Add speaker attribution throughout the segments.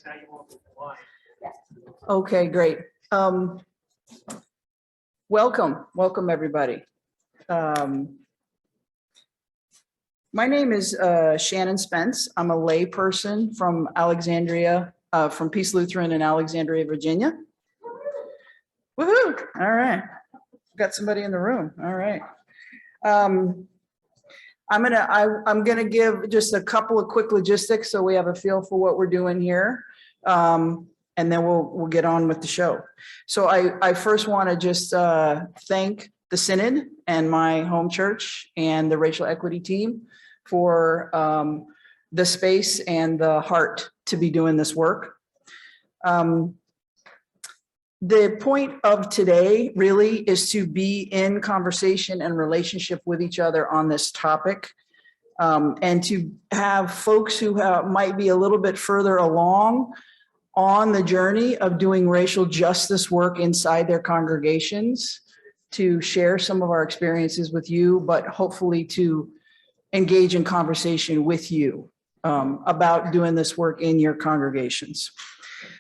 Speaker 1: now you won't be blind.
Speaker 2: Okay, great. Welcome everybody. My name is Shannon Spence. I'm a lay person from Alexandria, from Peace Lutheran in Alexandria, Virginia. Woohoo! All right, got somebody in the room. All right. I'm gonna give just a couple of quick logistics so we have a feel for what we're doing here. And then we'll get on with the show. So I first want to just thank the Synod and my home church and the racial equity team for the space and the heart to be doing this work. The point of today really is to be in conversation and relationship with each other on this topic, and to have folks who might be a little bit further along on the journey of doing racial justice work inside their congregations to share some of our experiences with you, but hopefully to engage in conversation with you about doing this work in your congregations.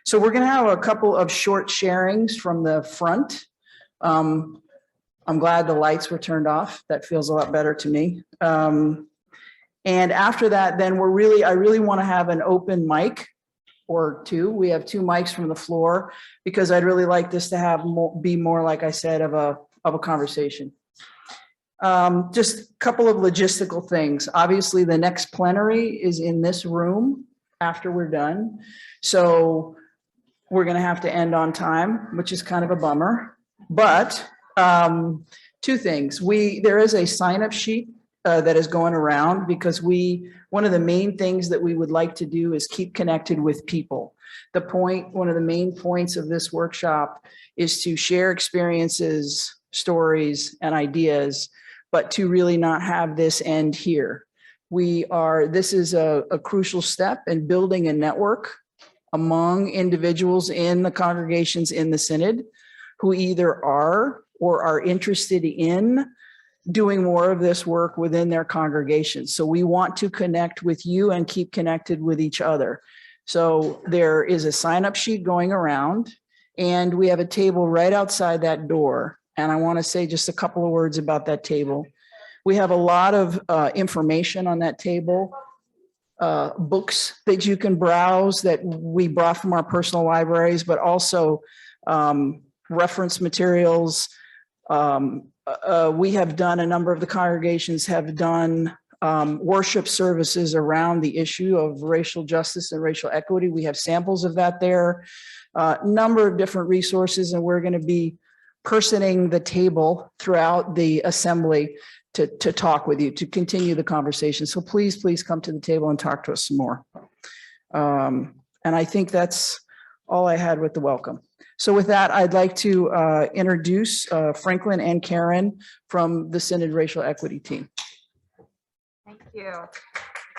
Speaker 2: So we're going to have a couple of short sharings from the front. I'm glad the lights were turned off. That feels a lot better to me. And after that, then I really want to have an open mic or two. We have two mics from the floor because I'd really like this to be more, like I said, of a conversation. Just a couple of logistical things. Obviously, the next plenary is in this room after we're done. So we're going to have to end on time, which is kind of a bummer. But two things. There is a sign-up sheet that is going around because one of the main things that we would like to do is keep connected with people. One of the main points of this workshop is to share experiences, stories, and ideas, but to really not have this end here. This is a crucial step in building a network among individuals in the congregations in the Synod who either are or are interested in doing more of this work within their congregations. So we want to connect with you and keep connected with each other. So there is a sign-up sheet going around, and we have a table right outside that door. And I want to say just a couple of words about that table. We have a lot of information on that table, books that you can browse that we brought from our personal libraries, but also reference materials. We have done, a number of the congregations have done worship services around the issue of racial justice and racial equity. We have samples of that there, number of different resources, and we're going to be personing the table throughout the assembly to talk with you, to continue the conversation. So please come to the table and talk to us some more. And I think that's all I had with the welcome. So with that, I'd like to introduce Franklin and Karen from the Synod Racial Equity Team.
Speaker 3: Thank you.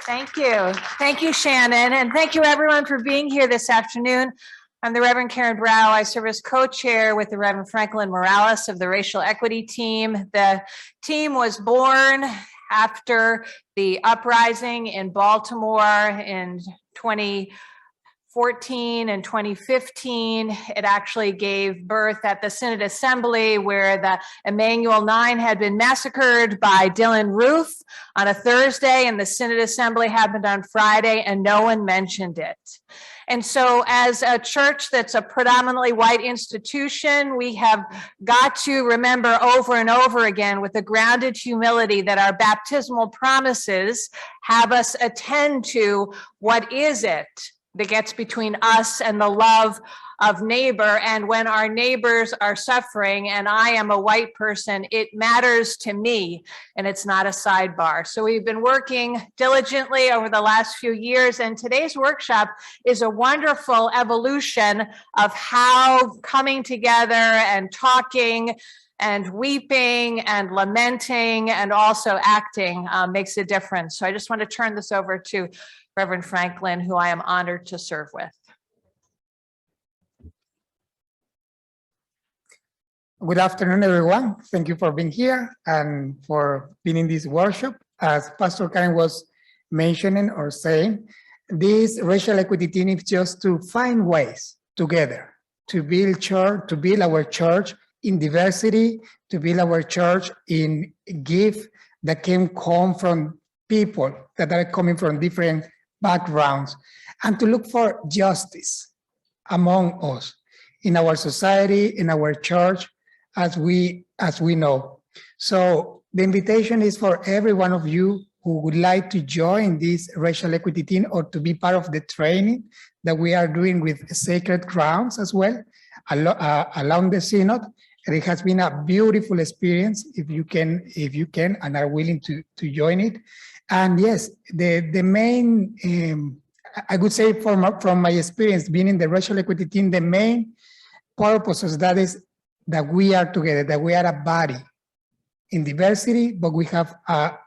Speaker 3: Thank you. Thank you, Shannon. And thank you everyone for being here this afternoon. I'm the Reverend Karen Brow. I serve as co-chair with the Reverend Franklin Morales of the Racial Equity Team. The team was born after the uprising in Baltimore in 2014 and 2015. It actually gave birth at the Synod Assembly, where the Emmanuel 9 had been massacred by Dylan Roof on a Thursday, and the Synod Assembly happened on Friday, and no one mentioned it. And so as a church that's a predominantly white institution, we have got to remember over and over again with a grounded humility that our baptismal promises have us attend to what is it that gets between us and the love of neighbor. And when our neighbors are suffering, and I am a white person, it matters to me, and it's not a sidebar. So we've been working diligently over the last few years, and today's workshop is a wonderful evolution of how coming together and talking and weeping and lamenting and also acting makes a difference. So I just want to turn this over to Reverend Franklin, who I am honored to serve with.
Speaker 4: Good afternoon, everyone. Thank you for being here and for being in this workshop. As Pastor Karen was mentioning or saying, this racial equity team is just to find ways together to build church, to build our church in diversity, to build our church in gift that can come from people that are coming from different backgrounds, and to look for justice among us in our society, in our church, as we know. So the invitation is for every one of you who would like to join this racial equity team or to be part of the training that we are doing with Sacred Grounds as well, along the Synod. And it has been a beautiful experience if you can and are willing to join it. And yes, the main, I would say from my experience being in the racial equity team, the main purpose of that is that we are together, that we are a body in diversity, but we have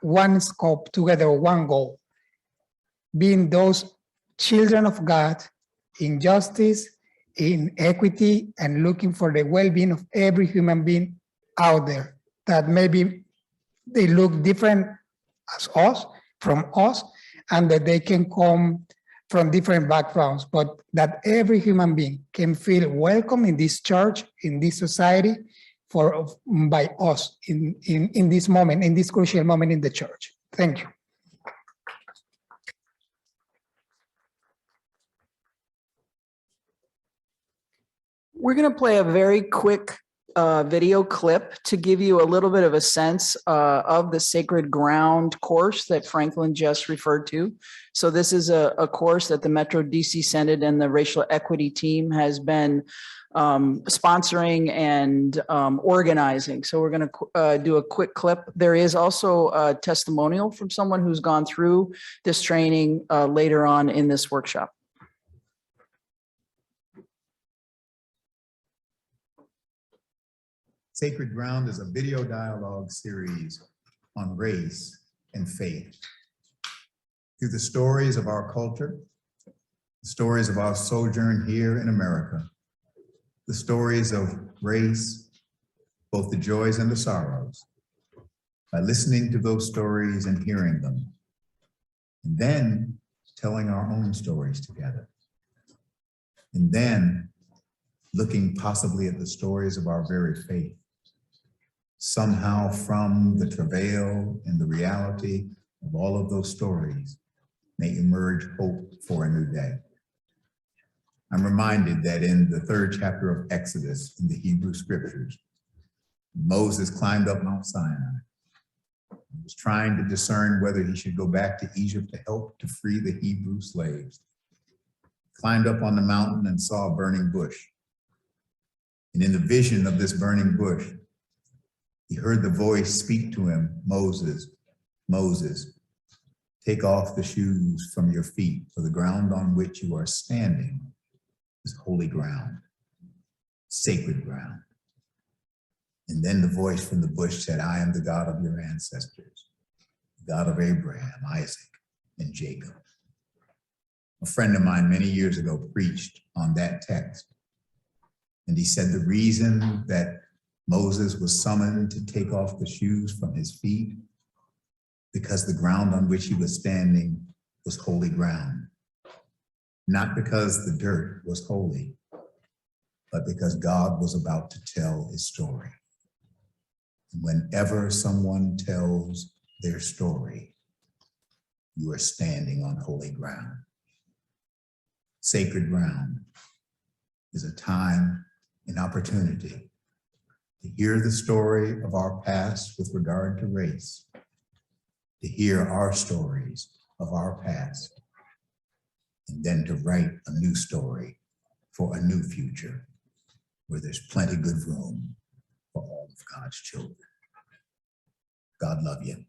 Speaker 4: one scope together, one goal, being those children of God in justice, in equity, and looking for the well-being of every human being out there that maybe they look different as us, from us, and that they can come from different backgrounds, but that every human being can feel welcome in this church, in this society, by us in this moment, in this crucial moment in the church. Thank you.
Speaker 2: We're going to play a very quick video clip to give you a little bit of a sense of the Sacred Ground course that Franklin just referred to. So this is a course that the Metro DC Synod and the Racial Equity Team has been sponsoring and organizing. So we're going to do a quick clip. There is also a testimonial from someone who's gone through this training later on in this workshop.
Speaker 1: Sacred Ground is a video dialogue series on race and faith. Through the stories of our culture, the stories of our sojourn here in America, the stories of race, both the joys and the sorrows, by listening to those stories and hearing them, and then telling our own stories together, and then looking possibly at the stories of our very faith. Somehow from the travail and the reality of all of those stories may emerge hope for a new day. I'm reminded that in the 3rd chapter of Exodus in the Hebrew scriptures, Moses climbed up Mount Sinai. He was trying to discern whether he should go back to Egypt to help to free the Hebrew slaves. Climbed up on the mountain and saw a burning bush. And in the vision of this burning bush, he heard the voice speak to him, Moses, Moses, take off the shoes from your feet, for the ground on which you are standing is holy ground, sacred ground. And then the voice from the bush said, I am the God of your ancestors, the God of Abraham, Isaac, and Jacob. A friend of mine many years ago preached on that text. And he said the reason that Moses was summoned to take off the shoes from his feet because the ground on which he was standing was holy ground. Not because the dirt was holy, but because God was about to tell his story. And whenever someone tells their story, you are standing on holy ground. Sacred ground is a time, an opportunity to hear the story of our past with regard to race, to hear our stories of our past, and then to write a new story for a new future where there's plenty good room for all of God's children. God love you.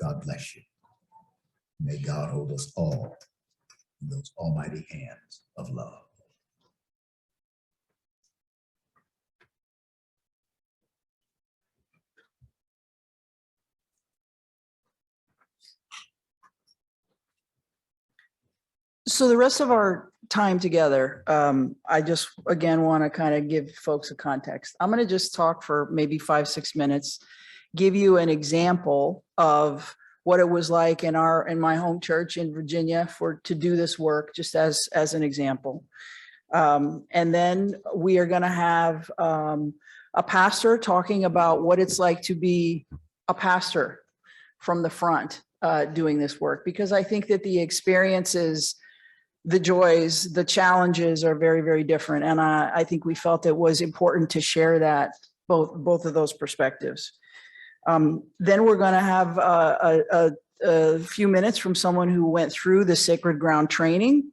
Speaker 1: God bless you. May God hold us all in those almighty hands of love.
Speaker 2: So the rest of our time together, I just, again, want to kind of give folks a context. I'm going to just talk for maybe 5-6 minutes, give you an example of what it was like in my home church in Virginia to do this work, just as an example. And then we are going to have a pastor talking about what it's like to be a pastor from the front doing this work, because I think that the experiences, the joys, the challenges are very, very different. And I think we felt it was important to share that, both of those perspectives. Then we're going to have a few minutes from someone who went through the Sacred Ground training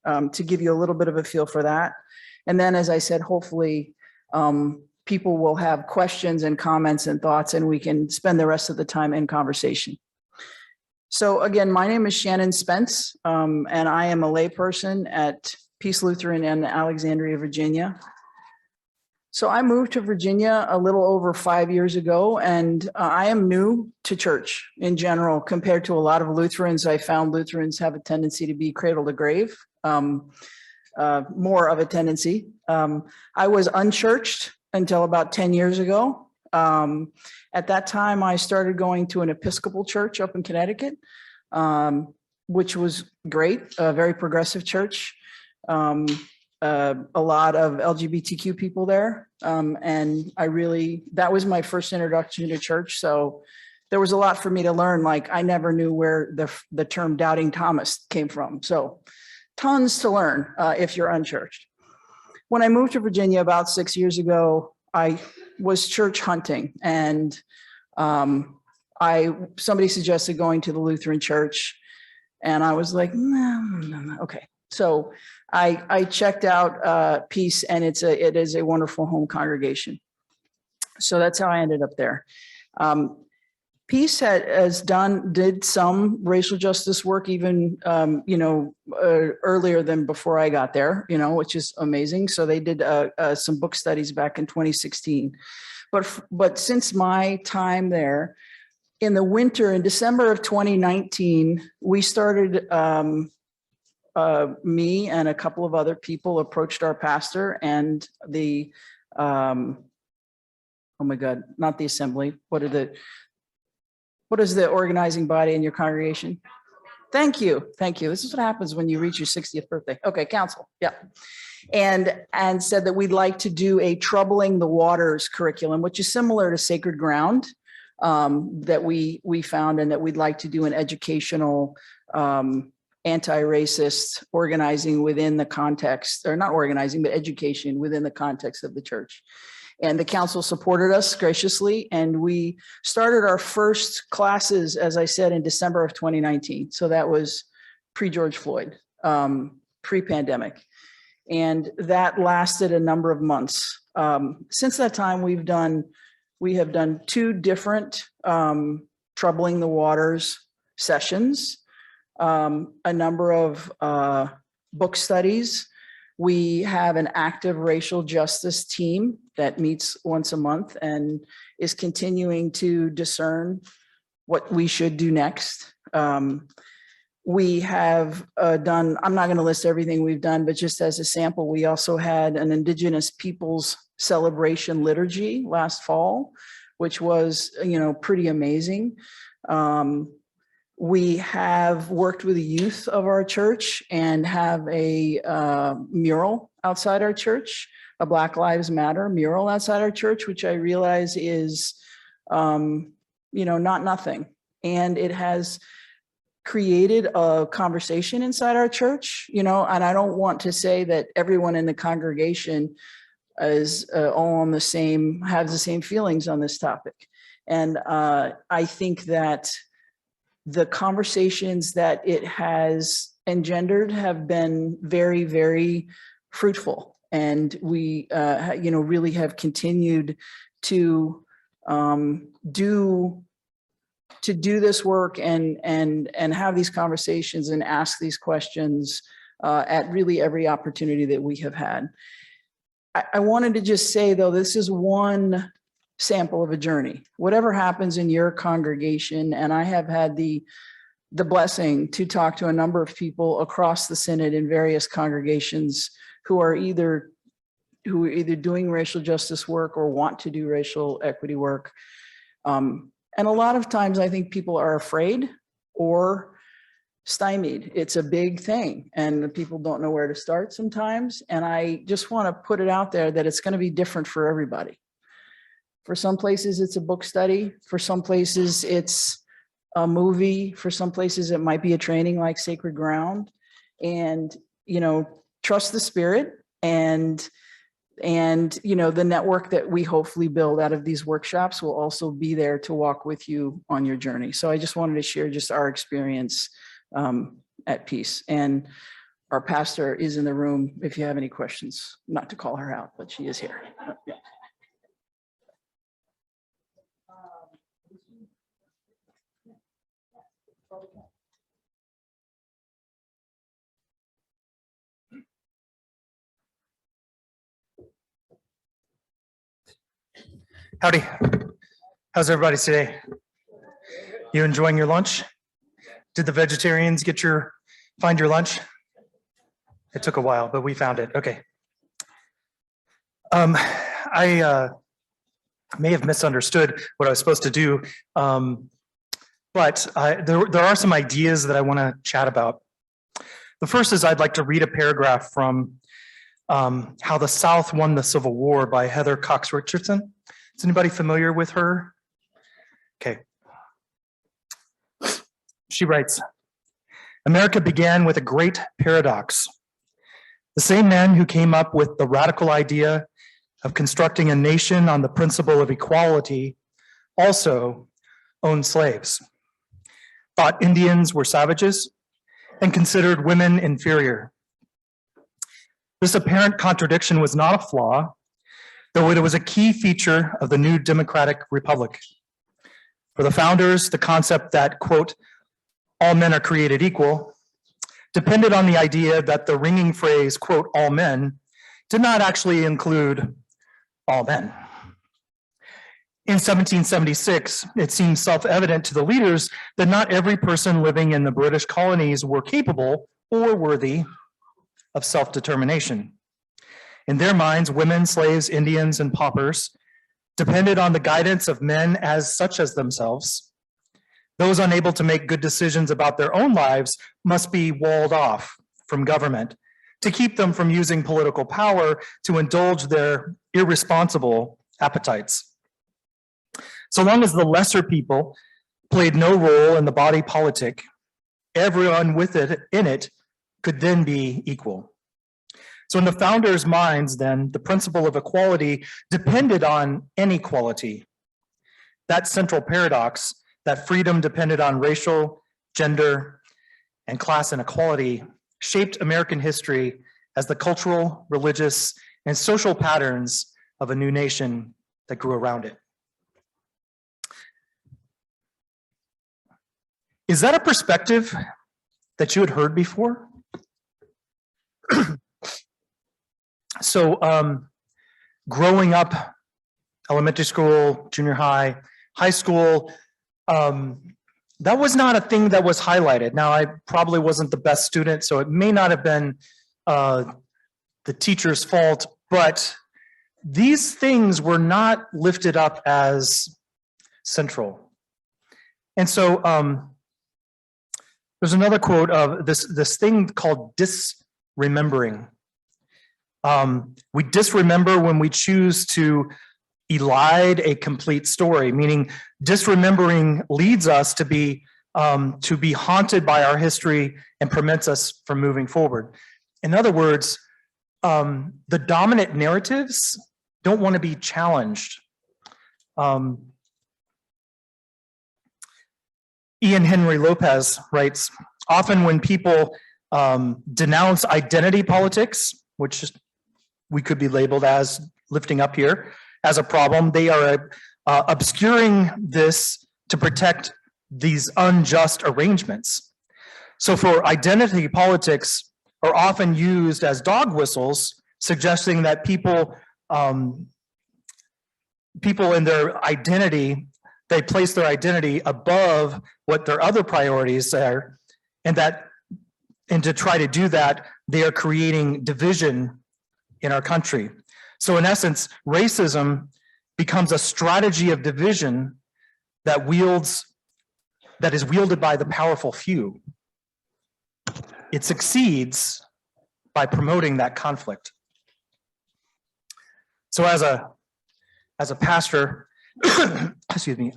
Speaker 2: to give you a little bit of a feel for that. And then, as I said, hopefully people will have questions and comments and thoughts, and we can spend the rest of the time in conversation. So again, my name is Shannon Spence, and I am a layperson at Peace Lutheran in Alexandria, Virginia. So I moved to Virginia a little over 5 years ago, and I am new to church in general. Compared to a lot of Lutherans, I found Lutherans have a tendency to be cradle to grave, more of a tendency. I was unchurched until about 10 years ago. At that time, I started going to an Episcopal church up in Connecticut, which was great, a very progressive church. A lot of LGBTQ people there. And that was my first introduction to church. So there was a lot for me to learn. Like, I never knew where the term doubting Thomas came from. So tons to learn if you're unchurched. When I moved to Virginia about 6 years ago, I was church hunting, and somebody suggested going to the Lutheran church, and I was like, no. Okay. So I checked out Peace, and it is a wonderful home congregation. So that's how I ended up there. Peace did some racial justice work even, earlier than before I got there, which is amazing. So they did some book studies back in 2016. But since my time there, in the winter, in December of 2019, we started, me and a couple of other people approached our pastor and oh my God, not the assembly. What is the organizing body in your congregation? Thank you. This is what happens when you reach your 60th birthday. Okay, council. Yeah. And said that we'd like to do a Troubling the Waters curriculum, which is similar to Sacred Ground, that we found, and that we'd like to do an educational anti-racist organizing within the context, or not organizing, but education within the context of the church. And the council supported us graciously, and we started our first classes, as I said, in December of 2019. So that was pre-George Floyd, pre-pandemic. And that lasted a number of months. Since that time, we have done 2 different Troubling the Waters sessions, a number of book studies. We have an active racial justice team that meets once a month and is continuing to discern what we should do next. We have done, I'm not going to list everything we've done, but just as a sample, we also had an Indigenous Peoples Celebration Liturgy last fall, which was, pretty amazing. We have worked with the youth of our church and have a mural outside our church, a Black Lives Matter mural outside our church, which I realize is, not nothing. And it has created a conversation inside our church, and I don't want to say that everyone in the congregation is all on has the same feelings on this topic. And I think that the conversations that it has engendered have been very, very fruitful. And we, really have continued to do this work and have these conversations and ask these questions at really every opportunity that we have had. I wanted to just say, though, this is one sample of a journey. Whatever happens in your congregation, and I have had the blessing to talk to a number of people across the Synod in various congregations who are either doing racial justice work or want to do racial equity work. And a lot of times I think people are afraid or stymied. It's a big thing and people don't know where to start sometimes. And I just want to put it out there that it's going to be different for everybody. For some places, it's a book study. For some places, it's a movie. For some places, it might be a training like Sacred Ground. And, you know, trust the Spirit and you know, the network that we hopefully build out of these workshops will also be there to walk with you on your journey. So I just wanted to share just our experience at Peace. And our pastor is in the room if you have any questions, not to call her out, but she is here. Yeah.
Speaker 5: Howdy. How's everybody today? You enjoying your lunch? Did the vegetarians find your lunch? It took a while, but we found it. Okay. I may have misunderstood what I was supposed to do, but there are some ideas that I want to chat about. The first is I'd like to read a paragraph from How the South Won the Civil War by Heather Cox Richardson. Is anybody familiar with her? Okay. She writes, America began with a great paradox. The same man who came up with the radical idea of constructing a nation on the principle of equality also owned slaves, thought Indians were savages, and considered women inferior. This apparent contradiction was not a flaw, though it was a key feature of the new democratic republic. For the founders, the concept that, quote, all men are created equal, depended on the idea that the ringing phrase, quote, all men, did not actually include all men. In 1776, it seemed self-evident to the leaders that not every person living in the British colonies were capable or worthy of self-determination. In their minds, women, slaves, Indians, and paupers depended on the guidance of men as such as themselves. Those unable to make good decisions about their own lives must be walled off from government to keep them from using political power to indulge their irresponsible appetites. So long as the lesser people played no role in the body politic, everyone in it could then be equal. So in the founders' minds, then, the principle of equality depended on inequality. That central paradox, that freedom depended on racial, gender, and class inequality, shaped American history as the cultural, religious, and social patterns of a new nation that grew around it. Is that a perspective that you had heard before? So growing up, elementary school, junior high, high school, that was not a thing that was highlighted. Now, I probably wasn't the best student, so it may not have been the teacher's fault, but these things were not lifted up as central. And so there's another quote of this thing called disremembering. We disremember when we choose to elide a complete story, meaning disremembering leads us to be haunted by our history and prevents us from moving forward. In other words, the dominant narratives don't want to be challenged. Ian Henry Lopez writes, often when people denounce identity politics, which we could be labeled as lifting up here as a problem, they are obscuring this to protect these unjust arrangements. So for identity politics are often used as dog whistles, suggesting that people in their identity, they place their identity above what their other priorities are, and to try to do that, they are creating division in our country. So in essence, racism becomes a strategy of division that is wielded by the powerful few. It succeeds by promoting that conflict. So as a pastor, excuse me,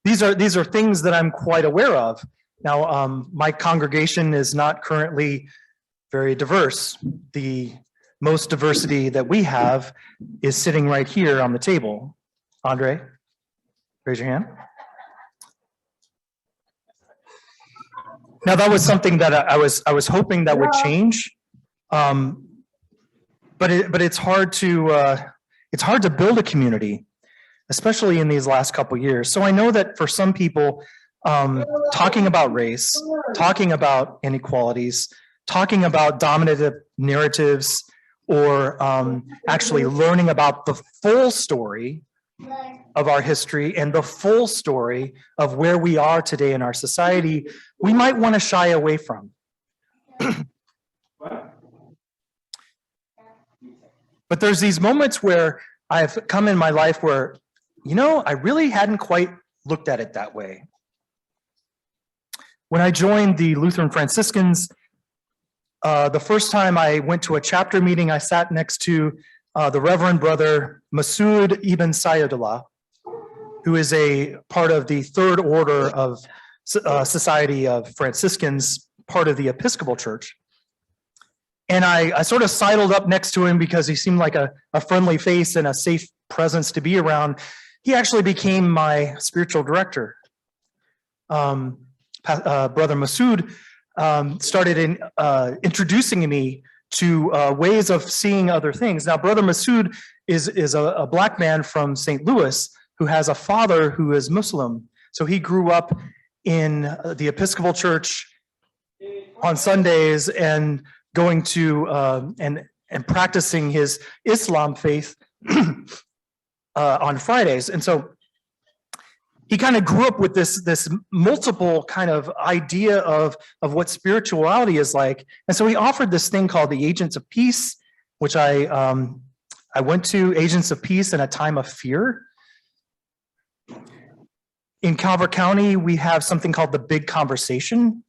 Speaker 5: these are things that I'm quite aware of. Now, my congregation is not currently very diverse. The most diversity that we have is sitting right here on the table. Andre, raise your hand. Now, that was something that I was hoping that would change, but it's hard to build a community, especially in these last couple years. So I know that for some people, talking about race, talking about inequalities, talking about dominative narratives, or actually learning about the full story of our history and the full story of where we are today in our society, we might want to shy away from. But there's these moments where I've come in my life where, I really hadn't quite looked at it that way. When I joined the Lutheran Franciscans, the first time I went to a chapter meeting, I sat next to the Reverend Brother Masood Ibn Sayyidullah, who is a part of the Third Order of Society of Franciscans, part of the Episcopal Church. And I sort of sidled up next to him because he seemed like a friendly face and a safe presence to be around. He actually became my spiritual director. Brother Masood started introducing me to ways of seeing other things. Now, Brother Masood is a Black man from St. Louis who has a father who is Muslim. So he grew up in the Episcopal Church on Sundays and going to and practicing his Islam faith on Fridays. And so he kind of grew up with this multiple kind of idea of what spirituality is like. And so he offered this thing called the Agents of Peace, which I went to, Agents of Peace in a Time of Fear. In Calvert County, we have something called the Big Conversation,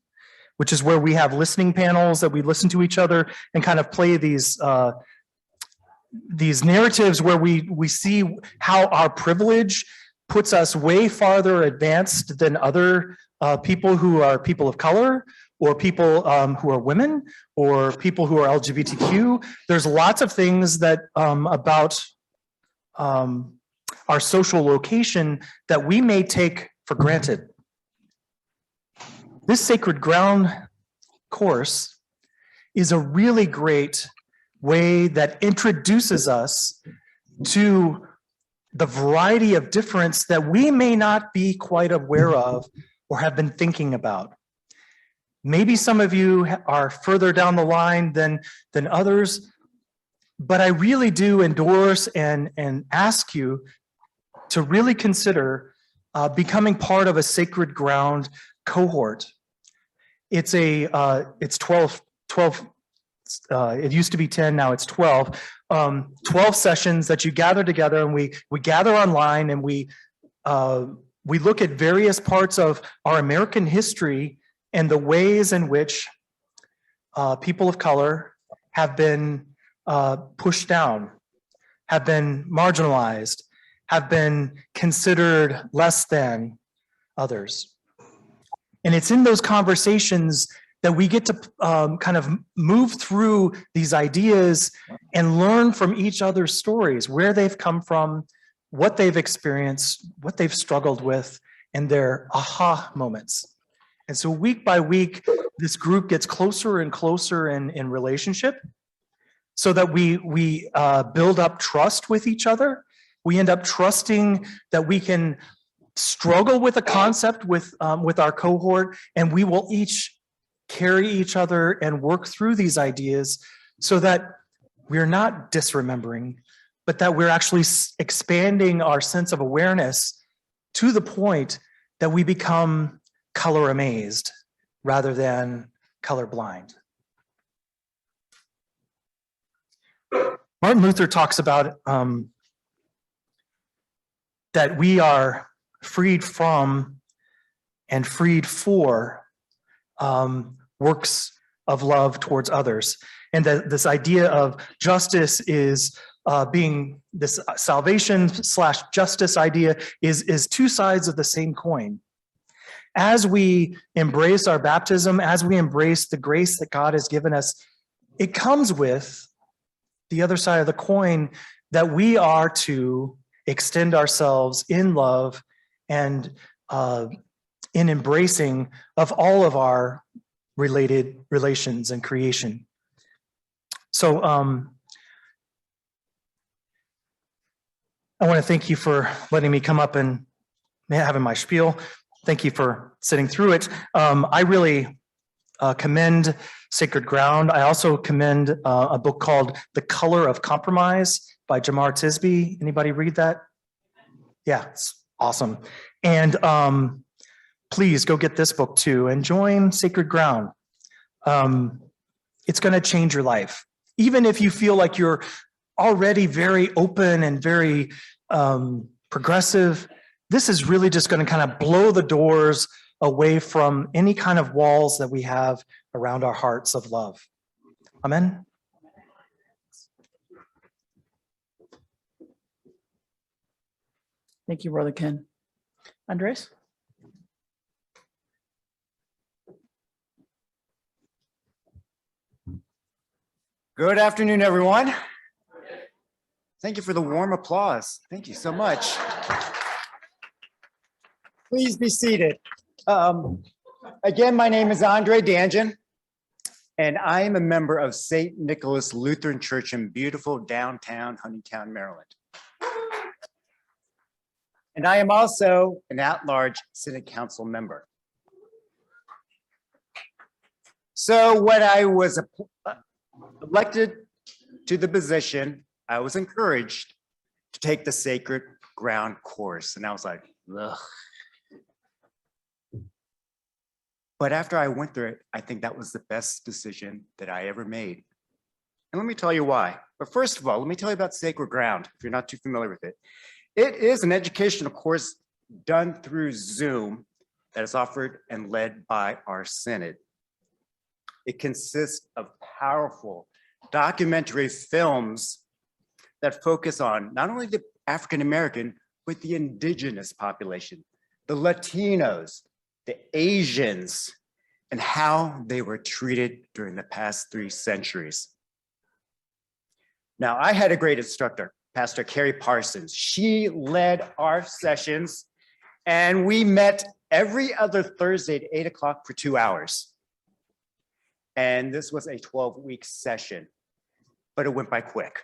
Speaker 5: which is where we have listening panels that we listen to each other and kind of play these narratives where we see how our privilege puts us way farther advanced than other people who are people of color, or people who are women, or people who are LGBTQ. There's lots of things that about our social location that we may take for granted. This Sacred Ground course is a really great way that introduces us to the variety of difference that we may not be quite aware of or have been thinking about. Maybe some of you are further down the line than others, but I really do endorse and ask you to really consider becoming part of a Sacred Ground cohort. It's 12, it used to be 10, now it's 12. 12 sessions that you gather together, and we gather online, and we look at various parts of our American history and the ways in which people of color have been pushed down, have been marginalized, have been considered less than others. And it's in those conversations that we get to kind of move through these ideas and learn from each other's stories, where they've come from, what they've experienced, what they've struggled with, and their aha moments. And so week by week, this group gets closer and closer in relationship, so that we build up trust with each other. We end up trusting that we can struggle with a concept with our cohort, and we will each carry each other and work through these ideas, so that we're not disremembering, but that we're actually expanding our sense of awareness to the point that we become color amazed rather than color blind. Martin Luther talks about that we are freed from and freed for works of love towards others. And that this idea of justice is being this salvation / justice idea is two sides of the same coin. As we embrace our baptism, as we embrace the grace that God has given us, it comes with the other side of the coin that we are to extend ourselves in love and in embracing of all of our related relations and creation. So I want to thank you for letting me come up and having my spiel. Thank you for sitting through it. I really commend Sacred Ground. I also commend a book called The Color of Compromise by Jamar Tisby. Anybody read that? Yeah, it's awesome. And please go get this book too and join Sacred Ground. It's going to change your life. Even if you feel like you're already very open and very progressive, this is really just going to kind of blow the doors away from any kind of walls that we have around our hearts of love. Amen.
Speaker 2: Thank you, Brother Ken. Andres?
Speaker 6: Good afternoon, everyone. Thank you for the warm applause. Thank you so much. Please be seated. Again, my name is Andre Danjan, and I am a member of St. Nicholas Lutheran Church in beautiful downtown Huntingtown, Maryland. And I am also an at-large Synod Council member. So when I was elected to the position, I was encouraged to take the Sacred Ground course. And I was like, ugh. But after I went through it, I think that was the best decision that I ever made. And let me tell you why. But first of all, let me tell you about Sacred Ground, if you're not too familiar with it. It is an educational course done through Zoom that is offered and led by our Synod. It consists of powerful documentary films that focus on not only the African American, but the indigenous population, the Latinos, the Asians, and how they were treated during the past 3 centuries. Now, I had a great instructor, Pastor Carrie Parsons. She led our sessions, and we met every other Thursday at 8 o'clock for 2 hours. And this was a 12-week session, but it went by quick.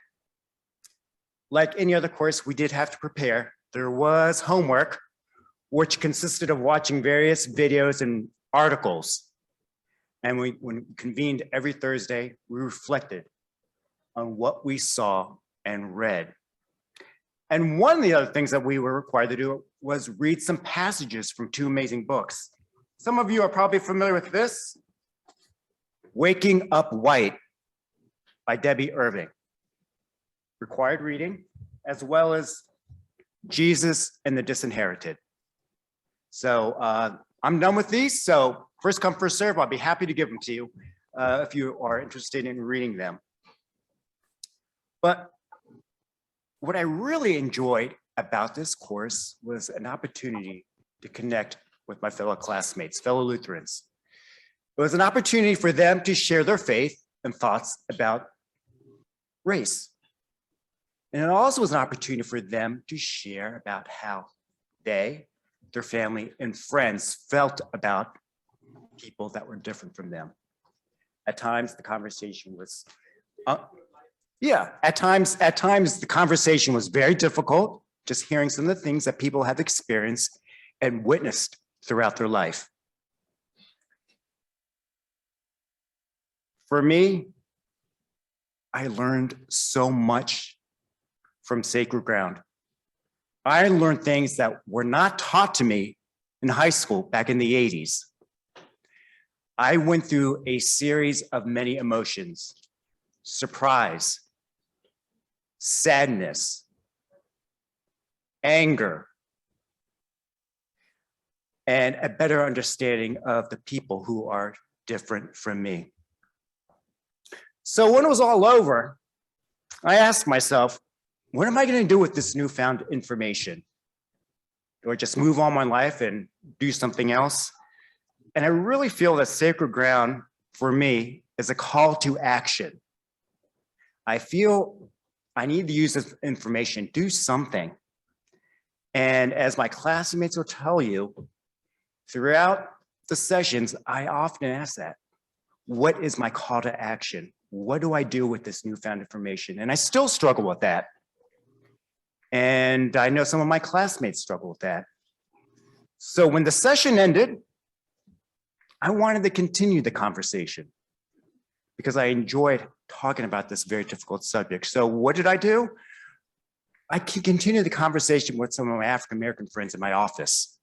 Speaker 6: Like any other course, we did have to prepare. There was homework, which consisted of watching various videos and articles. And when we convened every Thursday, we reflected on what we saw and read. And one of the other things that we were required to do was read some passages from 2 amazing books. Some of you are probably familiar with this, Waking Up White by Debbie Irving. Required reading, as well as Jesus and the Disinherited. So I'm done with these. So first come, first serve. I'll be happy to give them to you if you are interested in reading them. But what I really enjoyed about this course was an opportunity to connect with my fellow classmates, fellow Lutherans. It was an opportunity for them to share their faith and thoughts about race. And it also was an opportunity for them to share about how they, their family, and friends felt about people that were different from them. At times, the conversation was, at times the conversation was very difficult, just hearing some of the things that people have experienced and witnessed throughout their life. For me, I learned so much from Sacred Ground. I learned things that were not taught to me in high school back in the 80s. I went through a series of many emotions: surprise, sadness, anger, and a better understanding of the people who are different from me. So when it was all over, I asked myself, what am I going to do with this newfound information? Do I just move on my life and do something else? And I really feel that sacred ground for me is a call to action. I feel I need to use this information, do something. And as my classmates will tell you, throughout the sessions, I often ask that. What is my call to action? What do I do with this newfound information? And I still struggle with that. And I know some of my classmates struggle with that. So when the session ended, I wanted to continue the conversation because I enjoyed talking about this very difficult subject. So what did I do? I can continue the conversation with some of my African-American friends in my office.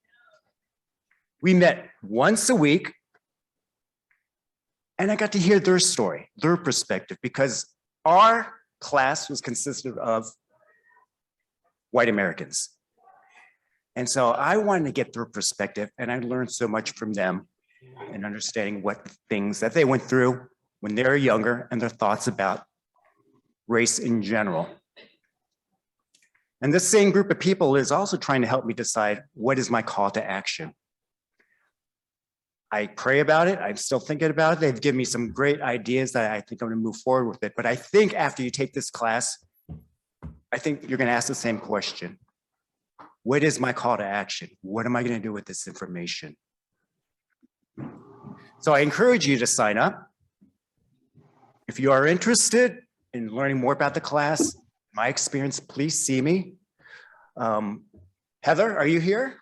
Speaker 6: We met once a week, and I got to hear their story, their perspective, because our class was consisted of white Americans. And so I wanted to get their perspective, and I learned so much from them and understanding what things that they went through when they were younger and their thoughts about race in general. And this same group of people is also trying to help me decide what is my call to action. I pray about it. I'm still thinking about it. They've given me some great ideas that I think I'm going to move forward with it. But I think after you take this class, I think you're going to ask the same question. What is my call to action? What am I going to do with this information? So I encourage you to sign up. If you are interested in learning more about the class, my experience, please see me. Heather, are you here?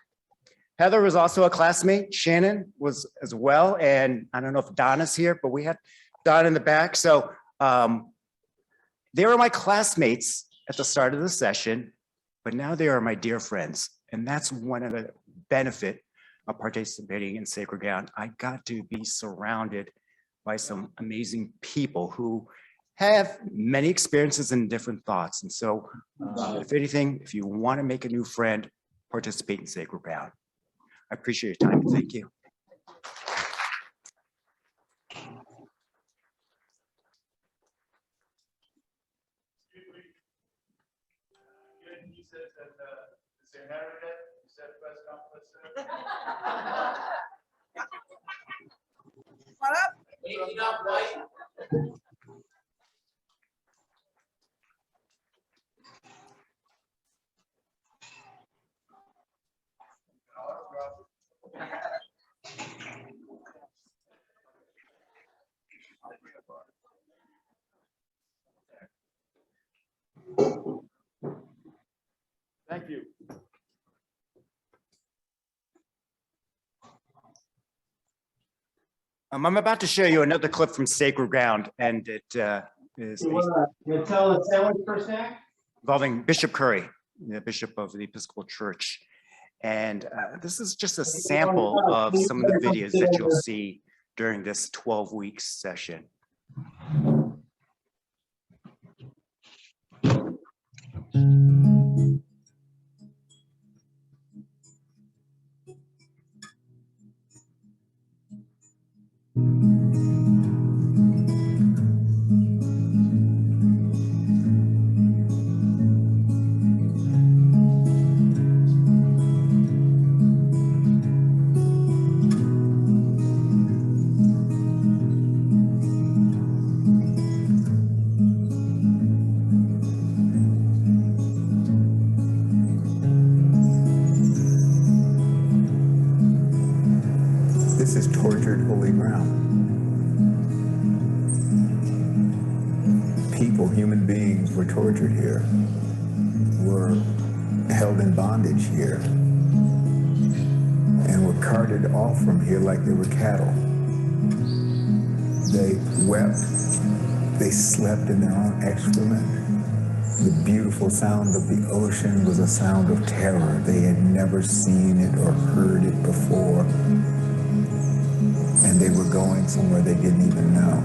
Speaker 6: Heather was also a classmate. Shannon was as well. And I don't know if Donna's here, but we had Donna in the back. So they were my classmates at the start of the session, but now they are my dear friends. And that's one of the benefit of participating in Sacred Ground. I got to be surrounded by some amazing people who have many experiences and different thoughts. And so if anything, if you want to make a new friend, participate in Sacred Ground. I appreciate your time. Thank you. Thank you. I'm about to show you another clip from Sacred Ground, and it is involving Bishop Curry, the Bishop of the Episcopal Church. And this is just a sample of some of the videos that you'll see during this 12-week session.
Speaker 1: This is tortured holy ground. People, human beings were tortured here, were held in bondage here, and were carted off from here like they were cattle. They wept, they slept in their own excrement. The beautiful sound of the ocean was a sound of terror. They had never seen it or heard it before. And they were going somewhere they didn't even know.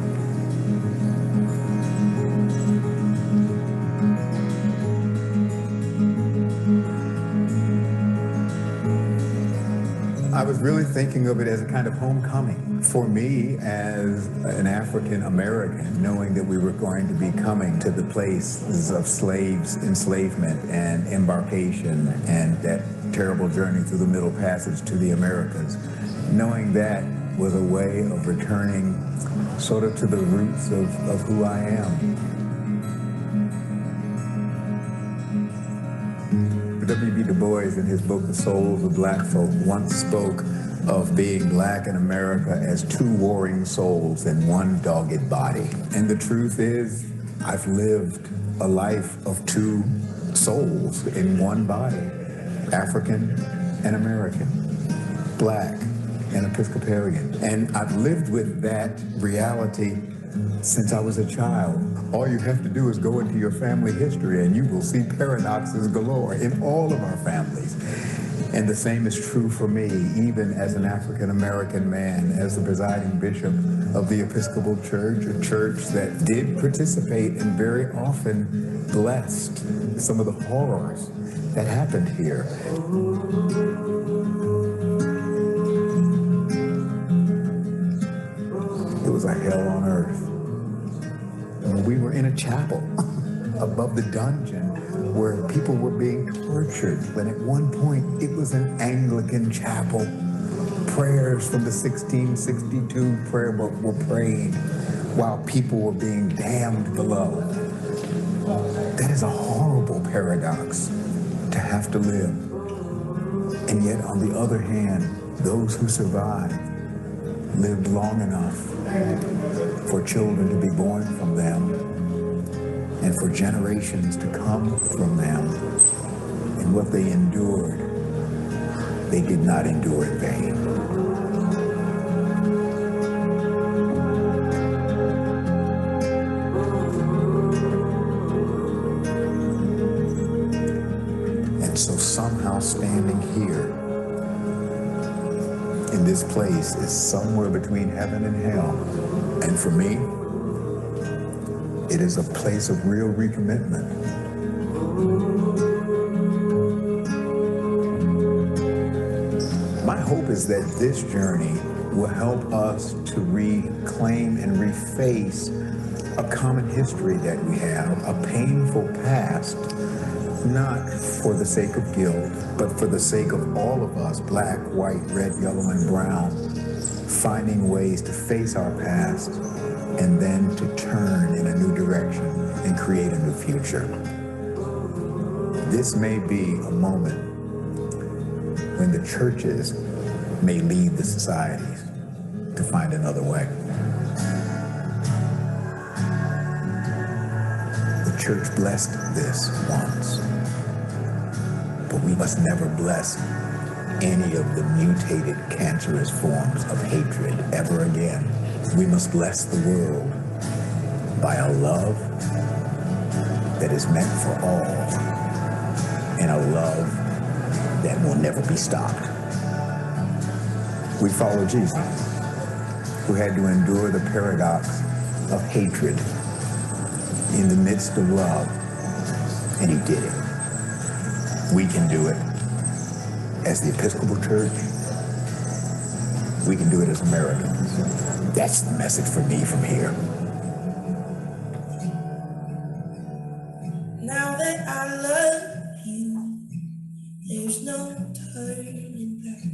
Speaker 1: I was really thinking of it as a kind of homecoming for me as an African American, knowing that we were going to be coming to the places of slaves, enslavement, and embarkation, and that terrible journey through the Middle Passage to the Americas. Knowing that was a way of returning sort of to the roots of who I am. W.B. Du Bois, in his book, The Souls of Black Folk, once spoke of being black in America as two warring souls in one dogged body. And the truth is, I've lived a life of two souls in one body, African and American, black and Episcopalian. And I've lived with that reality since I was a child. All you have to do is go into your family history and you will see paradoxes galore in all of our families. And the same is true for me, even as an African-American man, as the presiding bishop of the Episcopal Church, a church that did participate and very often blessed some of the horrors that happened here. It was a hell on earth. We were in a chapel above the dungeon where people were being tortured. And at one point, it was an Anglican chapel. Prayers from the 1662 prayer book were prayed while people were being damned below. That is a horrible paradox to have to live. And yet, on the other hand, those who survived lived long enough for children to be born from them and for generations to come from them. And what they endured, they did not endure in vain. And so somehow standing here in this place is somewhere between heaven and hell. And for me, it is a place of real recommitment. My hope is that this journey will help us to reclaim and reface a common history that we have, a painful past, not for the sake of guilt, but for the sake of all of us, black, white, red, yellow, and brown, finding ways to face our past and then to turn in a new direction and create a new future. This may be a moment when the churches may lead the societies to find another way. The church blessed this once, but we must never bless any of the mutated, cancerous forms of hatred ever again. We must bless the world by a love that is meant for all and a love that will never be stopped. We follow Jesus, who had to endure the paradox of hatred in the midst of love, and he did it. We can do it as the Episcopal Church. We can do it as Americans. That's the message for me from here.
Speaker 7: Now that I love you, there's no turning back.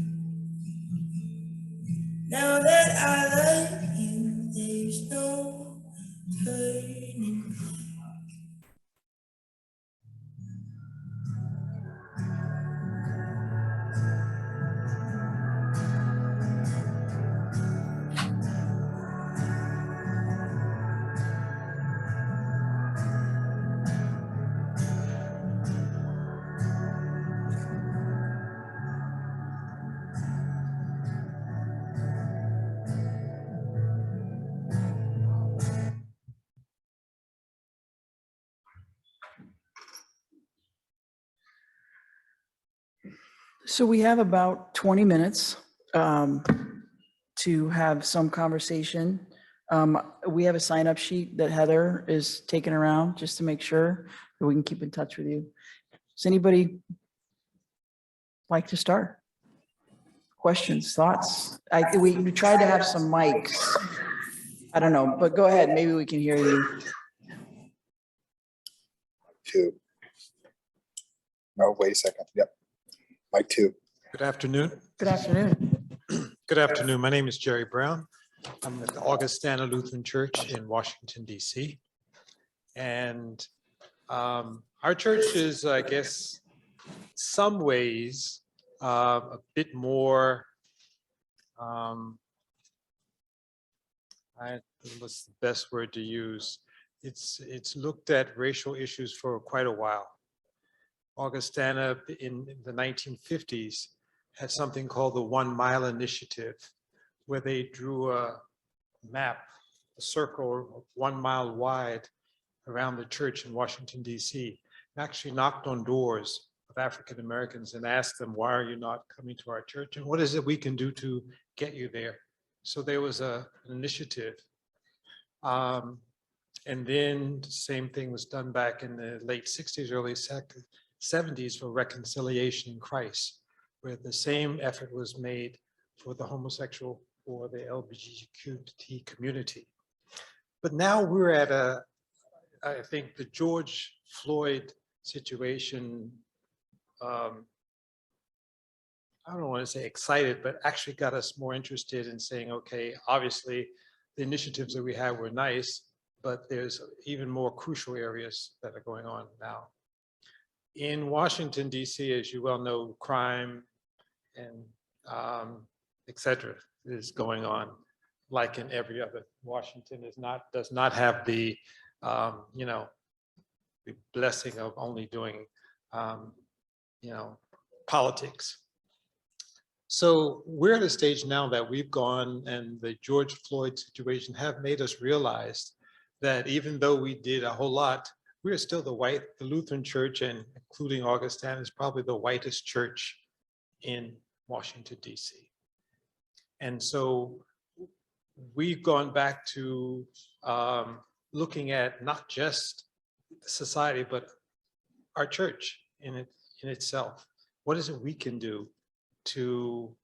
Speaker 7: Now that I love you, there's no turning back.
Speaker 2: So we have about 20 minutes to have some conversation. We have a sign-up sheet that Heather is taking around just to make sure that we can keep in touch with you. Does anybody like to start? questions, thoughts? We tried to have some mics. I don't know, but go ahead. Maybe we can hear you.
Speaker 8: Two. No, wait a second. Yep. Mic two.
Speaker 9: Good afternoon.
Speaker 2: Good afternoon.
Speaker 9: Good afternoon. My name is Jerry Brown. I'm at the Augustana Lutheran Church in Washington, D.C. And our church is, I guess, some ways a bit more, what's the best word to use? It's looked at racial issues for quite a while. Augustana in the 1950s had something called the 1 Mile Initiative, where they drew a map, a circle 1 mile wide around the church in Washington, D.C., and actually knocked on doors of African Americans and asked them, why are you not coming to our church? And what is it we can do to get you there? So there was an initiative. And then the same thing was done back in the late 60s, early 70s for reconciliation in Christ, where the same effort was made for the homosexual or the LGBTQ community. But now we're at I think the George Floyd situation, I don't want to say excited, but actually got us more interested in saying, okay, obviously the initiatives that we had were nice, but there's even more crucial areas that are going on now. In Washington, D.C., as you well know, crime and et cetera is going on like in every other. Washington does not have the, the blessing of only doing, politics. So we're at a stage now that we've gone, and the George Floyd situation have made us realize that even though we did a whole lot, we're still the Lutheran Church, and including Augustana, is probably the whitest church in Washington, D.C. And so we've gone back to looking at not just society, but our church in itself. What is it we can do to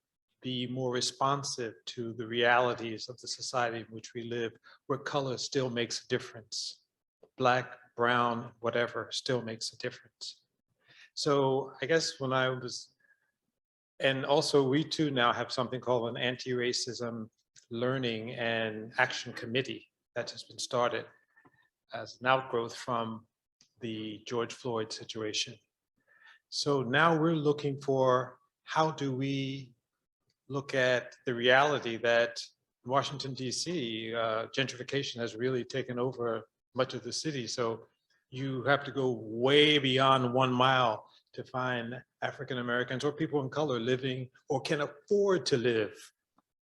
Speaker 9: be more responsive to the realities of the society in which we live, where color still makes a difference? Black, brown, whatever, still makes a difference. So I guess when I was, and also we too now have something called an anti-racism learning and action committee that has been started as an outgrowth from the George Floyd situation. So now we're looking for, how do we look at the reality that Washington, D.C., gentrification has really taken over much of the city. So you have to go way beyond 1 mile to find African Americans or people in color living or can afford to live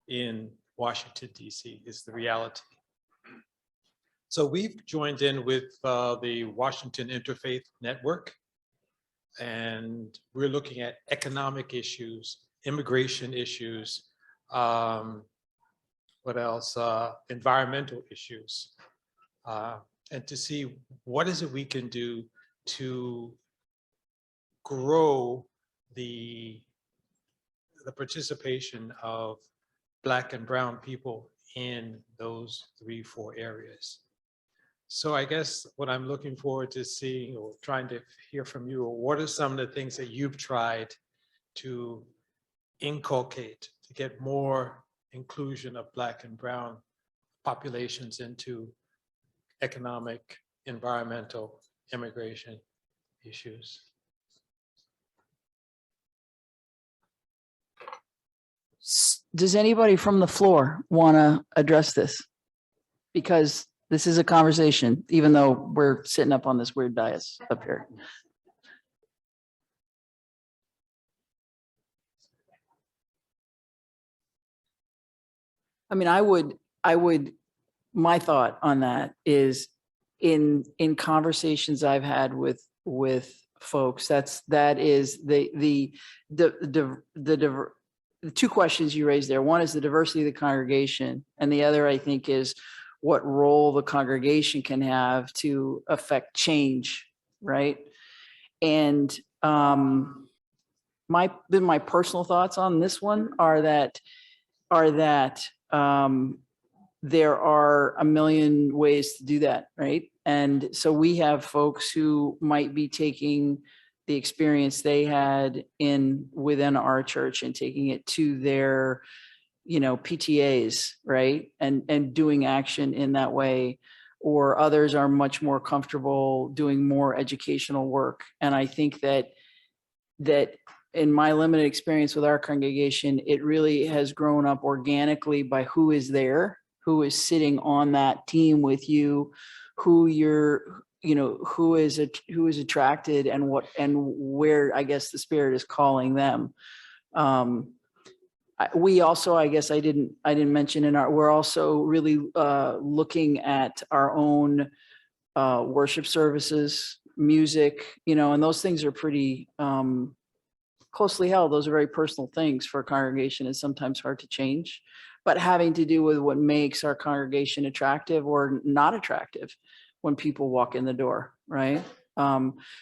Speaker 9: in Washington, D.C. is the reality. So we've joined in with the Washington Interfaith Network, and we're looking at economic issues, immigration issues, what else? Environmental issues, and to see what is it we can do to grow the participation of Black and brown people in those 3-4 areas. So I guess what I'm looking forward to seeing or trying to hear from you, or what are some of the things that you've tried to inculcate to get more inclusion of Black and brown populations into economic, environmental, immigration issues?
Speaker 2: Does anybody from the floor want to address this? Because this is a conversation, even though we're sitting up on this weird dais up here. I mean, I would, my thought on that is in conversations I've had with folks, that is the two questions you raised there. One is the diversity of the congregation, and the other, I think, is what role the congregation can have to affect change, right? And my personal thoughts on this one are that there are a million ways to do that, right? And so we have folks who might be taking the experience they had within our church and taking it to their, PTAs, right? And doing action in that way. Or others are much more comfortable doing more educational work. And I think that in my limited experience with our congregation, it really has grown up organically by who is there, who is sitting on that team with you, who is attracted and where I guess the Spirit is calling them. We also, I guess I didn't mention we're also really looking at our own worship services, music, and those things are pretty closely held. Those are very personal things for a congregation. It's sometimes hard to change, but having to do with what makes our congregation attractive or not attractive when people walk in the door, right?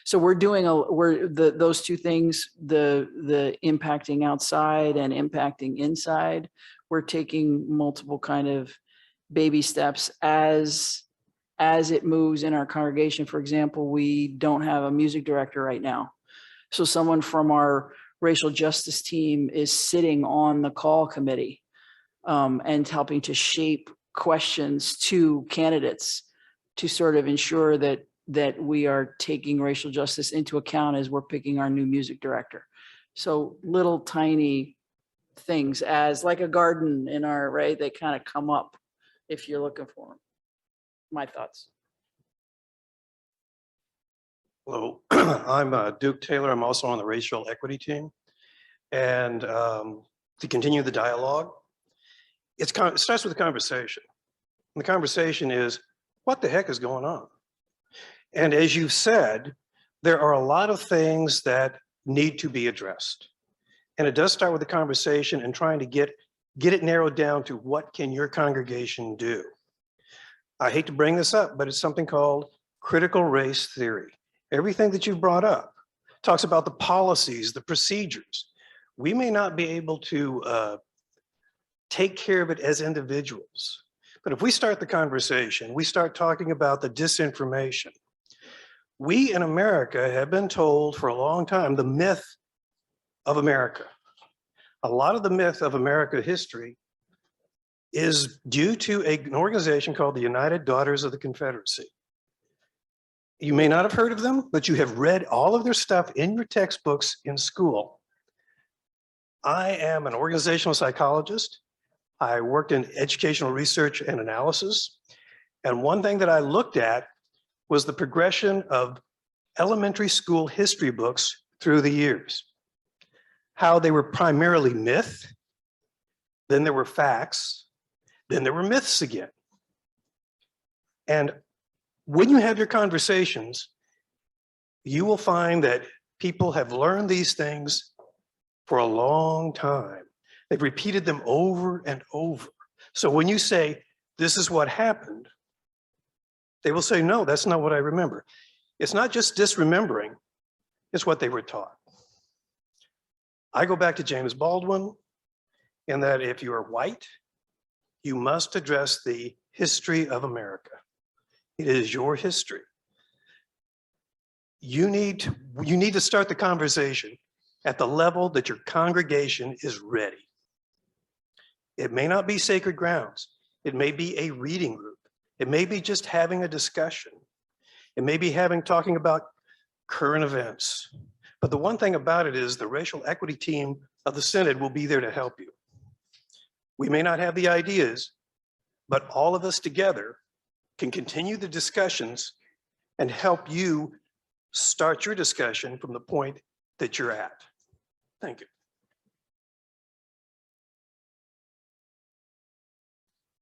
Speaker 2: So we're doing those two things, the impacting outside and impacting inside. We're taking multiple kind of baby steps as it moves in our congregation. For example, we don't have a music director right now. So someone from our racial justice team is sitting on the call committee and helping to shape questions to candidates to sort of ensure that we are taking racial justice into account as we're picking our new music director. So little tiny things as like a garden in our, right, they kind of come up if you're looking for them. My thoughts.
Speaker 10: Hello, I'm Duke Taylor. I'm also on the racial equity team. And to continue the dialogue, it starts with a conversation. And the conversation is, what the heck is going on? And as you said, there are a lot of things that need to be addressed. And it does start with a conversation and trying to get it narrowed down to what can your congregation do? I hate to bring this up, but it's something called critical race theory. Everything that you brought up talks about the policies, the procedures. We may not be able to take care of it as individuals, but if we start the conversation, we start talking about the disinformation. We in America have been told for a long time the myth of America. A lot of the myth of America history is due to an organization called the United Daughters of the Confederacy. You may not have heard of them, but you have read all of their stuff in your textbooks in school. I am an organizational psychologist. I worked in educational research and analysis. And one thing that I looked at was the progression of elementary school history books through the years. How they were primarily myth, then there were facts, then there were myths again. And when you have your conversations, you will find that people have learned these things for a long time. They've repeated them over and over. So when you say, this is what happened, they will say, no, that's not what I remember. It's not just disremembering, it's what they were taught. I go back to James Baldwin in that if you are white, you must address the history of America. It is your history. You need to start the conversation at the level that your congregation is ready. It may not be sacred grounds. It may be a reading group. It may be just having a discussion. It may be talking about current events. But the one thing about it is the racial equity team of the Synod will be there to help you. We may not have the ideas, but all of us together can continue the discussions and help you start your discussion from the point that you're at. Thank you.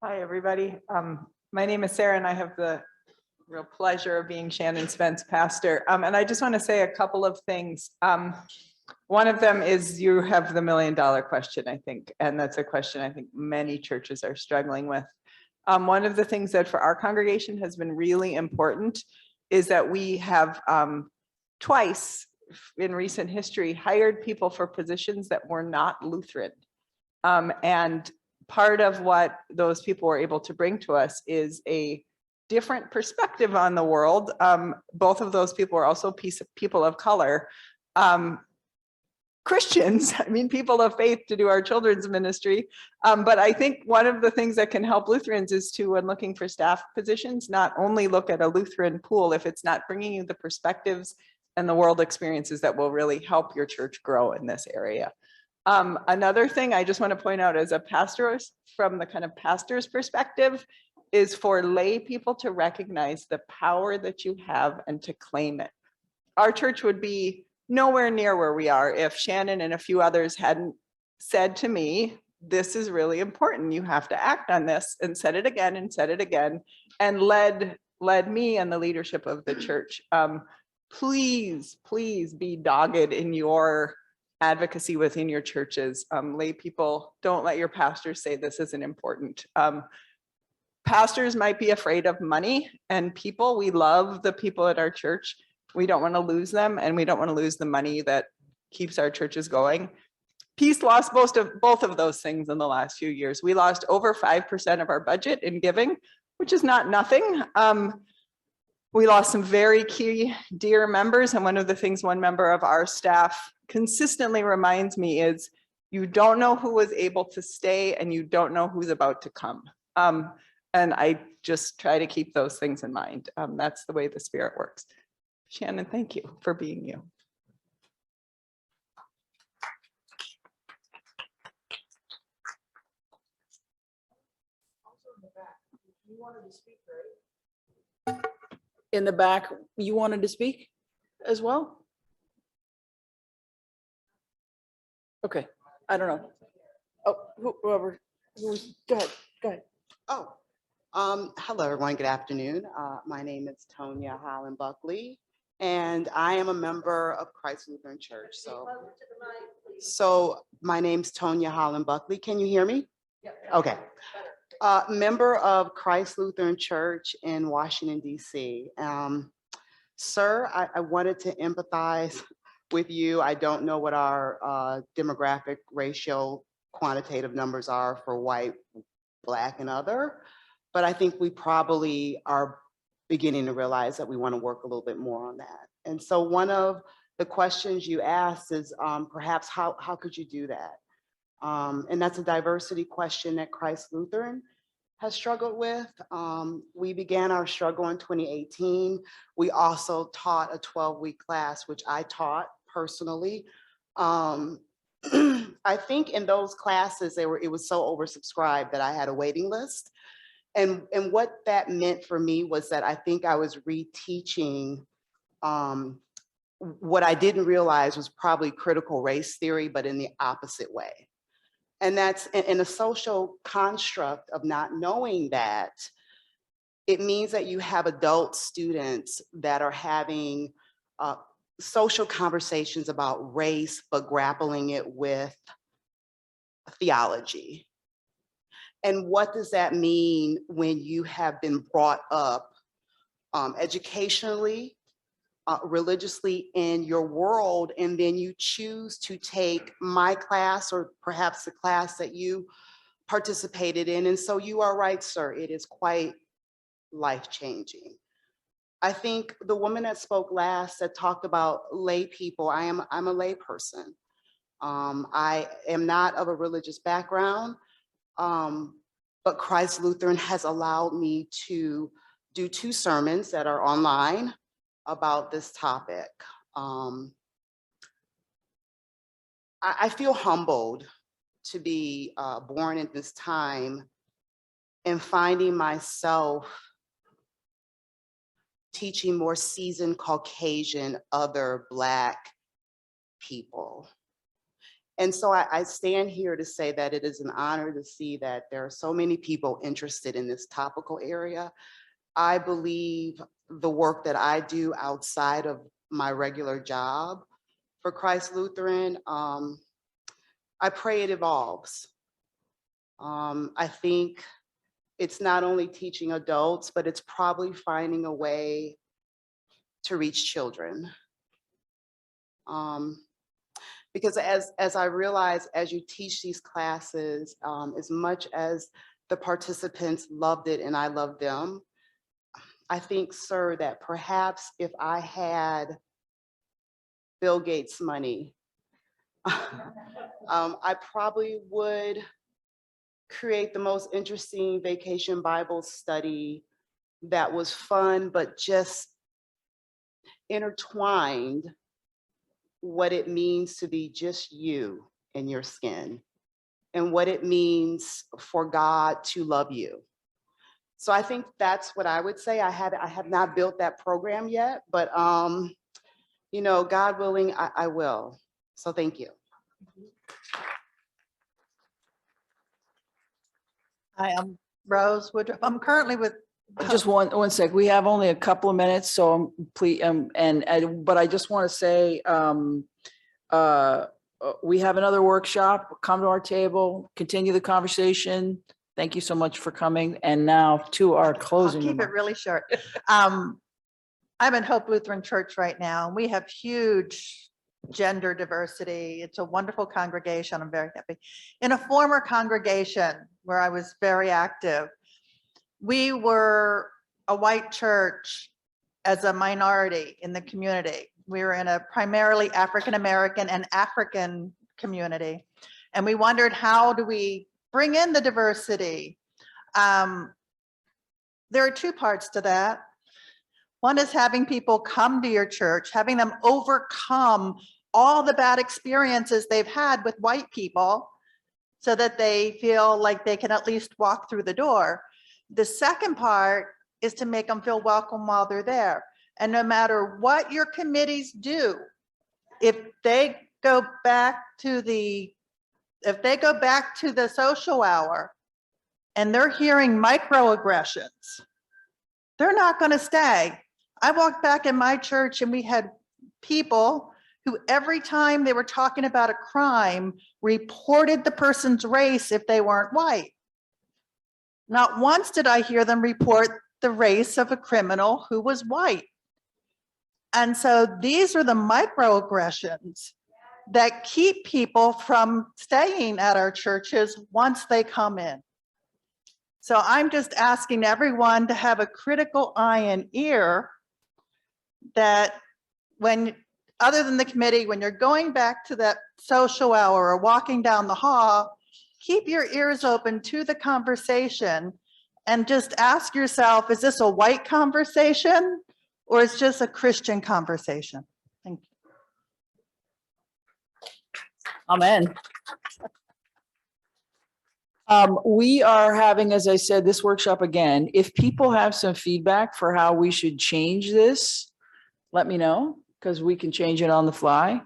Speaker 11: Hi, everybody. My name is Sarah, and I have the real pleasure of being Shannon Spence pastor. And I just want to say a couple of things. One of them is you have the $1 million question, I think, and that's a question I think many churches are struggling with. One of the things that for our congregation has been really important is that we have twice in recent history hired people for positions that were not Lutheran. And part of what those people were able to bring to us is a different perspective on the world. Both of those people are also people of color. Christians, I mean, people of faith to do our children's ministry. But I think one of the things that can help Lutherans is to, when looking for staff positions, not only look at a Lutheran pool if it's not bringing you the perspectives and the world experiences that will really help your church grow in this area. Another thing I just want to point out as a pastor, from the kind of pastor's perspective, is for lay people to recognize the power that you have and to claim it. Our church would be nowhere near where we are if Shannon and a few others hadn't said to me, this is really important. You have to act on this, and said it again and said it again, and led me and the leadership of the church. Please be dogged in your advocacy within your churches. Lay people, don't let your pastors say this isn't important. Pastors might be afraid of money and people. We love the people at our church. We don't want to lose them, and we don't want to lose the money that keeps our churches going. Peace lost both of those things in the last few years. We lost over 5% of our budget in giving, which is not nothing. We lost some very key dear members, and one of the things one member of our staff consistently reminds me is, you don't know who was able to stay and you don't know who's about to come. And I just try to keep those things in mind. That's the way the Spirit works. Shannon, thank you for being you.
Speaker 2: In the back, you wanted to speak as well? Okay, I don't know. Oh, whoever, go ahead.
Speaker 12: Oh, hello, everyone. Good afternoon. My name is Tonya Holland Buckley, and I am a member of Christ Lutheran Church. So my name's Tonya Holland Buckley. Can you hear me? Okay. Member of Christ Lutheran Church in Washington, D.C. Sir, I wanted to empathize with you. I don't know what our demographic, racial, quantitative numbers are for white, Black, and other, but I think we probably are beginning to realize that we want to work a little bit more on that. And so one of the questions you asked is perhaps how could you do that? And that's a diversity question that Christ Lutheran has struggled with. We began our struggle in 2018. We also taught a 12-week class, which I taught personally. I think in those classes, it was so oversubscribed that I had a waiting list. And what that meant for me was that I think I was reteaching what I didn't realize was probably critical race theory, but in the opposite way. And that's in a social construct of not knowing that, it means that you have adult students that are having social conversations about race, but grappling it with theology. And what does that mean when you have been brought up educationally, religiously in your world, and then you choose to take my class or perhaps the class that you participated in? And so you are right, sir, it is quite life-changing. I think the woman that spoke last that talked about lay people, I'm a lay person. I am not of a religious background, but Christ Lutheran has allowed me to do 2 sermons that are online about this topic. I feel humbled to be born in this time and finding myself teaching more seasoned Caucasian, other Black people. And so I stand here to say that it is an honor to see that there are so many people interested in this topical area. I believe the work that I do outside of my regular job for Christ Lutheran, I pray it evolves. I think it's not only teaching adults, but it's probably finding a way to reach children. Because as I realize, as you teach these classes, as much as the participants loved it and I loved them, I think, sir, that perhaps if I had Bill Gates money, I probably would create the most interesting vacation Bible study that was fun, but just intertwined what it means to be just you in your skin and what it means for God to love you. So I think that's what I would say. I have not built that program yet, but you know, God willing, I will. So thank you.
Speaker 13: Hi, I'm Rose Woodruff. I'm currently with.
Speaker 2: Just one sec. We have only a couple of minutes, so please, but I just want to say, we have another workshop. Come to our table, continue the conversation. Thank you so much for coming. And now to our
Speaker 13: I'll
Speaker 2: closing
Speaker 13: keep it
Speaker 2: remarks.
Speaker 13: really short. I'm in Hope Lutheran Church right now, and we have huge gender diversity. It's a wonderful congregation. I'm very happy. In a former congregation where I was very active, we were a white church as a minority in the community. We were in a primarily African-American and African community. And we wondered, how do we bring in the diversity? There are two parts to that. One is having people come to your church, having them overcome all the bad experiences they've had with white people so that they feel like they can at least walk through the door. The second part is to make them feel welcome while they're there. And no matter what your committees do, if they go back to the social hour and they're hearing microaggressions, they're not going to stay. I walked back in my church and we had people who every time they were talking about a crime reported the person's race if they weren't white. Not once did I hear them report the race of a criminal who was white. And so these are the microaggressions that keep people from staying at our churches once they come in. So I'm just asking everyone to have a critical eye and ear that when, other than the committee, when you're going back to that social hour or walking down the hall, keep your ears open to the conversation and just ask yourself, is this a white conversation or is just a Christian conversation? Thank you.
Speaker 2: Amen. We are having, as I said, this workshop again. If people have some feedback for how we should change this, let me know, because we can change it on the fly.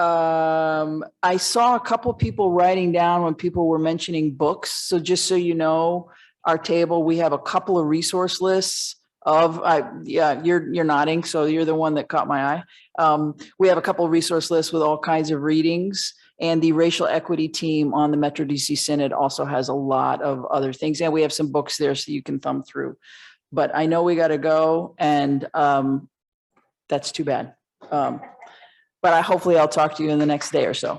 Speaker 2: I saw a couple people writing down when people were mentioning books. So just so you know, our table, we have a couple of resource lists of, yeah, you're nodding, so you're the one that caught my eye. We have a couple of resource lists with all kinds of readings, and the racial equity team on the Metro DC Synod also has a lot of other things. And we have some books there so you can thumb through. But I know we got to go, and that's too bad. But hopefully I'll talk to you in the next day or so.